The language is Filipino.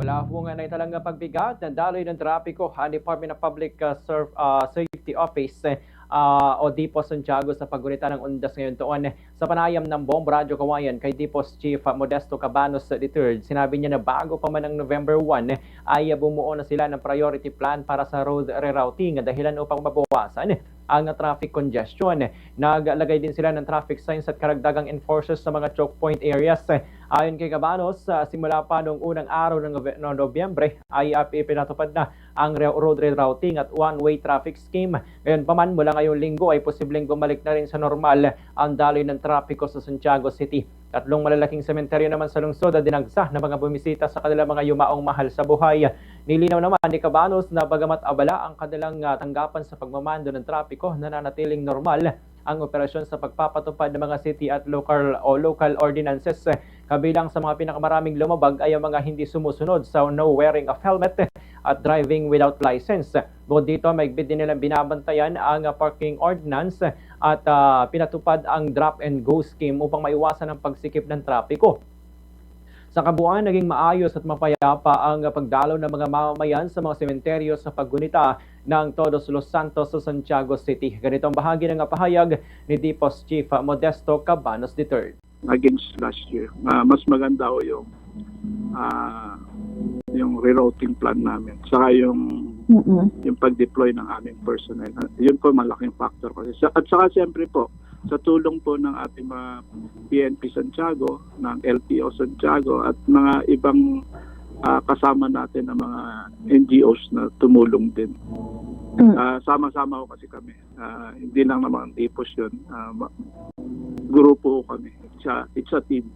Wala po nga naitalang pagbigat ng daloy ng trapiko ang Department of Public Safety Office o Dipo Santiago sa paggunita ng undas ngayon taon. Sa panayam ng Bomb Radyo Kawayan kay Dipos Chief Modesto Cabanos III, sinabi niya na bago pa man ang November 1 ay bumuo na sila ng priority plan para sa road rerouting dahilan upang mabawasan ang traffic congestion. Naglagay din sila ng traffic signs at karagdagang enforcers sa mga choke point areas. Ayon kay Cabanos, simula pa noong unang araw ng Nobyembre ay ipinatupad na ang road rerouting at one-way traffic scheme. Ngayon pa man, mula ngayong linggo ay posibleng bumalik na rin sa normal ang daloy ng trapiko sa Santiago City. Tatlong malalaking sementeryo naman sa lungsod na dinagsa ng mga bumisita sa kanilang mga yumaong mahal sa buhay. Nilinaw naman ni Cabanos na bagamat abala ang kanilang tanggapan sa pagmamando ng trapiko, nananatiling normal ang operasyon sa pagpapatupad ng mga city at local ordinances. Kabilang sa mga pinakamaraming lumabag ay ang mga hindi sumusunod sa no wearing of helmet at driving without license. Bukod dito, maigpit din nilang binabantayan ang parking ordinance at pinatupad ang drop and go scheme upang maiwasan ang pagsikip ng trapiko. Sa kabuuan, naging maayos at mapayapa ang pagdalaw ng mga mamamayan sa mga sementeryo sa paggunita ng Todos Los Santos sa Santiago City. Ganito ang bahagi ng pahayag ni Dipos Chief Modesto Cabanos III. Against last year, mas maganda ho yung rerouting plan namin. Saka yung pag-deploy ng aming personnel. Yun po malaking factor kasi. At saka siyempre po, sa tulong po ng ating mga PNP Santiago, ng LTO Santiago at mga ibang kasama natin ng mga NGOs na tumulong din. Sama-sama ko kasi kami. Hindi lang naman Dipos yun. Grupo ko kami. It's a team.